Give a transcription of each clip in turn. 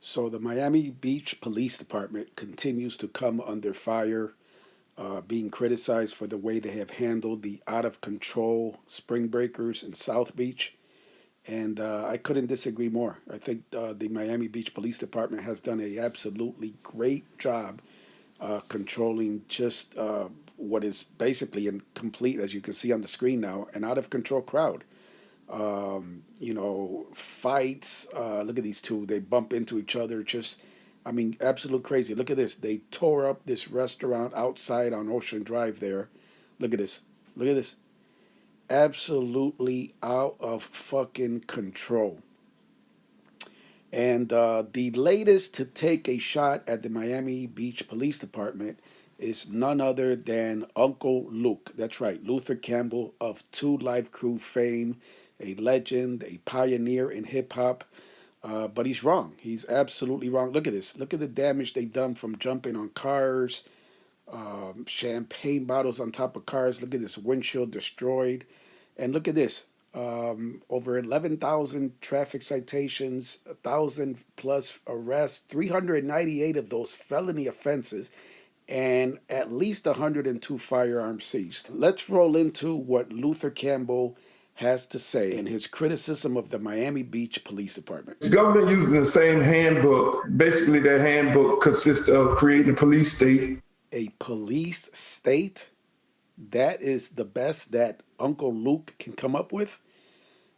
So the Miami Beach Police Department continues to come under fire, being criticized for the way they have handled the out of control spring breakers in South Beach. And I couldn't disagree more. I think the Miami Beach Police Department has done a absolutely great job controlling just what is basically and complete, as you can see on the screen now, an out of control crowd. Fights. Look at these two. They bump into each other. Just, I mean, absolute crazy. Look at this. They tore up this restaurant outside on Ocean Drive there. Look at this. Look at this. Absolutely out of fucking control. And the latest to take a shot at the Miami Beach Police Department is none other than Uncle Luke. That's right, Luther Campbell of Two Live Crew fame, a legend, a pioneer in hip hop. But he's wrong. He's absolutely wrong. Look at this. Look at the damage they've done from jumping on cars, champagne bottles on top of cars. Look at this windshield destroyed. And look at this. Over 11,000 traffic citations, 1,000 plus arrests, 398 of those felony offenses, and at least 102 firearms seized. Let's roll into what Luther Campbell has to say in his criticism of the Miami Beach Police Department. The government using the same handbook. Basically, that handbook consists of creating a police state. A police state? That is the best that Uncle Luke can come up with?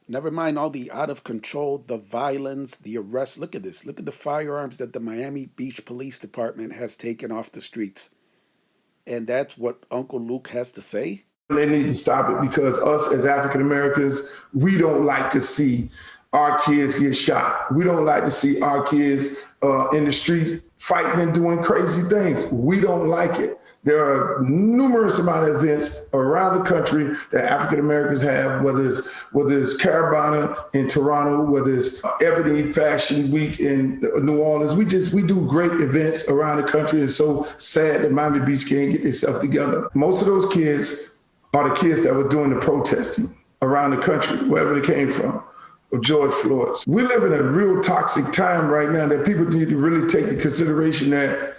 Never mind all the out of control, the violence, the arrests. Look at this. Look at the firearms that the Miami Beach Police Department has taken off the streets. And that's what Uncle Luke has to say? They need to stop it because us as African Americans, we don't like to see our kids get shot. We don't like to see our kids in the street fighting and doing crazy things. We don't like it. There are numerous amount of events around the country that African Americans have, whether it's Caravana in Toronto, whether it's Ebony Fashion Week in New Orleans. We do great events around the country. It's so sad that Miami Beach can't get itself together. Most of those kids are the kids that were doing the protesting around the country, wherever they came from, of George Floyd. We live in a real toxic time right now that people need to really take into consideration that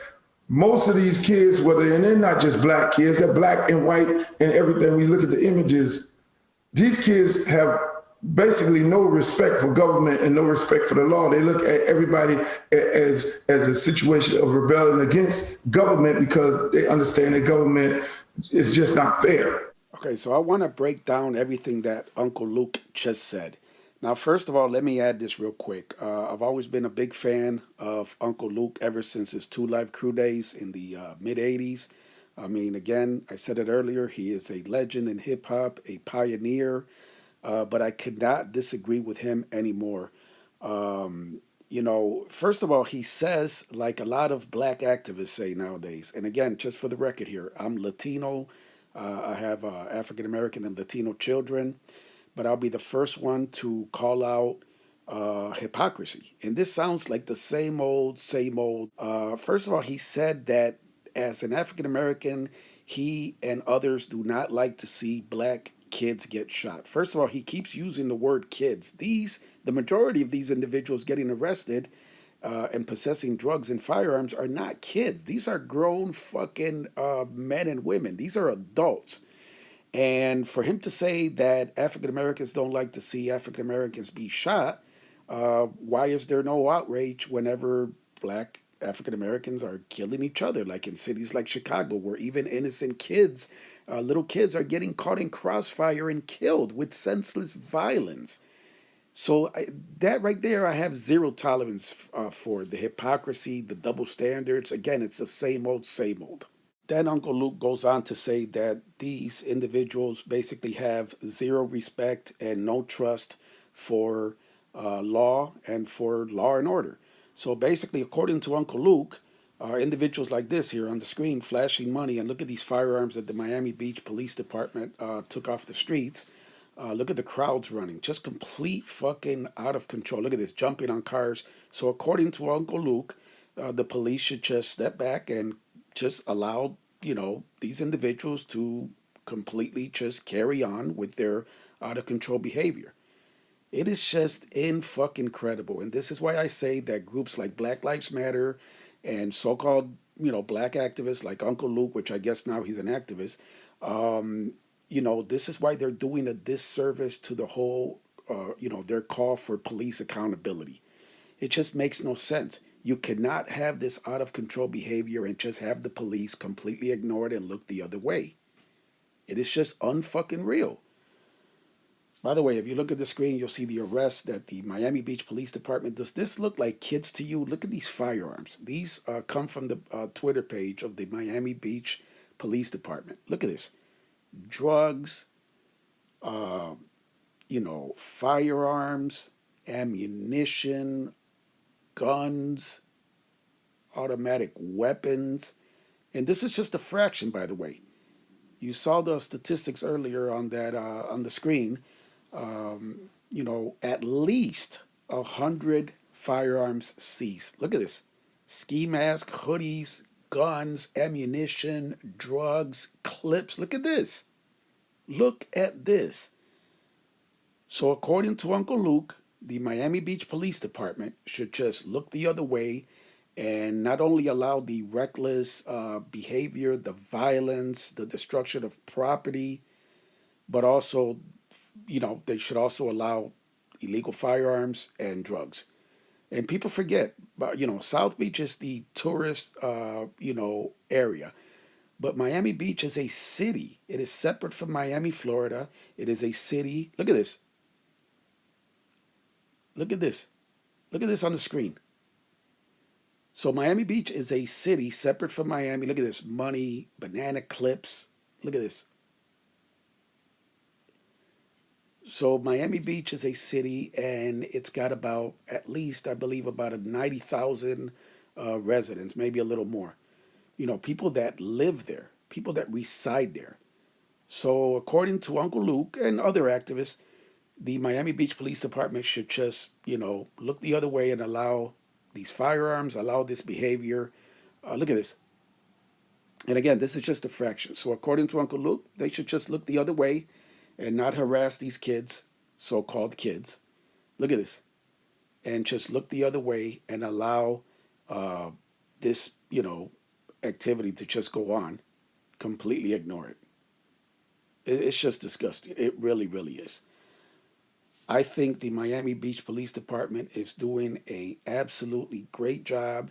most of these kids, and they're not just black kids, they're black and white and everything. We look at the images, these kids have basically no respect for government and no respect for the law. They look at everybody as a situation of rebellion against government because they understand that government is just not fair. Okay, so I want to break down everything that Uncle Luke just said. Now, first of all, let me add this real quick. I've always been a big fan of Uncle Luke ever since his Two Live Crew days in the mid-'80s. I mean, again, I said it earlier, he is a legend in hip-hop, a pioneer, but I could not disagree with him anymore. First of all, he says, like a lot of black activists say nowadays, and again, just for the record here, I'm Latino, I have African-American and Latino children, but I'll be the first one to call out hypocrisy. And this sounds like the same old, same old. First of all, he said that as an African American, he and others do not like to see black kids get shot. First of all, he keeps using the word kids. The majority of these individuals getting arrested and possessing drugs and firearms are not kids. These are grown fucking men and women. These are adults. And for him to say that African Americans don't like to see African Americans be shot, why is there no outrage whenever black African Americans are killing each other, like in cities like Chicago, where even innocent kids, little kids, are getting caught in crossfire and killed with senseless violence? So that right there, I have zero tolerance for the hypocrisy, the double standards. Again, it's the same old, same old. Then Uncle Luke goes on to say that these individuals basically have zero respect and no trust for law and for law and order. So basically, according to Uncle Luke, individuals like this here on the screen flashing money, and look at these firearms that the Miami Beach Police Department took off the streets. Look at the crowds running, just complete fucking out of control. Look at this, jumping on cars. So according to Uncle Luke, the police should just step back and just allow, these individuals to completely just carry on with their out of control behavior. It is just in fucking credible. And this is why I say that groups like Black Lives Matter and so-called, black activists like Uncle Luke, which I guess now he's an activist, um, this is why they're doing a disservice to the whole, their call for police accountability. It just makes no sense. You cannot have this out of control behavior and just have the police completely ignore it and look the other way. It is just unfucking real. By the way, if you look at the screen, you'll see the arrest that the Miami Beach Police Department. Does this look like kids to you? Look at these firearms. These come from the Twitter page of the Miami Beach Police Department. Look at this. Drugs, uh, firearms, ammunition, guns, automatic weapons. And this is just a fraction, by the way. You saw the statistics earlier on that on the screen. At least 100 firearms seized. Look at this: ski mask, hoodies, guns, ammunition, drugs, clips. Look at this. Look at this. So, according to Uncle Luke, the Miami Beach Police Department should just look the other way and not only allow the reckless behavior, the violence, the destruction of property, but also, they should also allow illegal firearms and drugs. And people forget, but South Beach is the tourist, area. But Miami Beach is a city. It is separate from Miami, Florida. It is a city. Look at this. Look at this. Look at this on the screen. So Miami Beach is a city separate from Miami. Look at this. Money, banana clips. Look at this. So Miami Beach is a city, and it's got about, at least I believe, about 90,000 residents, maybe a little more. People that live there, people that reside there. So according to Uncle Luke and other activists, the Miami Beach Police Department should just, look the other way and allow these firearms, allow this behavior. Look at this. And again, this is just a fraction. So according to Uncle Luke, they should just look the other way and not harass these kids, so-called kids. Look at this. And just look the other way and allow this, activity to just go on. Completely ignore it. It's just disgusting. It really, really is. I think the Miami Beach Police Department is doing a absolutely great job,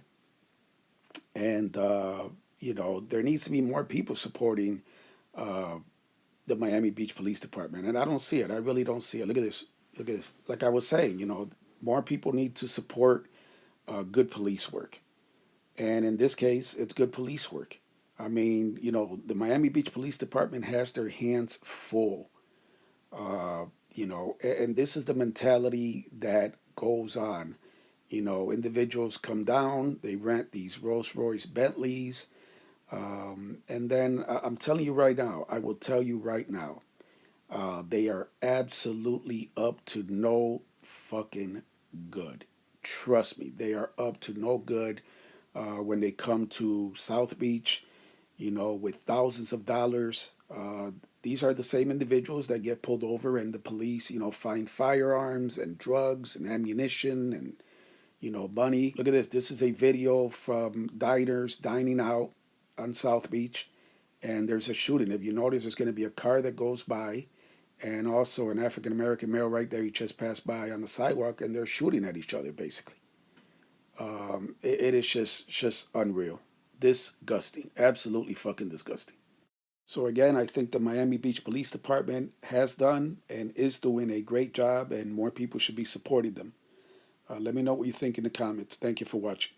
and there needs to be more people supporting uh, the Miami Beach Police Department, and I don't see it. I really don't see it. Look at this. Look at this. Like I was saying, more people need to support good police work, and in this case, it's good police work. I mean, the Miami Beach Police Department has their hands full. And this is the mentality that goes on. Individuals come down, they rent these Rolls Royce Bentleys, and then I'm telling you right now, I will tell you right now, they are absolutely up to no fucking good. Trust me, they are up to no good when they come to South Beach, with thousands of dollars. These are the same individuals that get pulled over and the police, find firearms and drugs and ammunition and, money. Look at this. This is a video from diners dining out on South Beach, and there's a shooting. If you notice, there's going to be a car that goes by, and also an African American male right there. He just passed by on the sidewalk, and they're shooting at each other basically. It is just unreal, disgusting, absolutely fucking disgusting. So again, I think the Miami Beach Police Department has done and is doing a great job, and more people should be supporting them. Let me know what you think in the comments. Thank you for watching.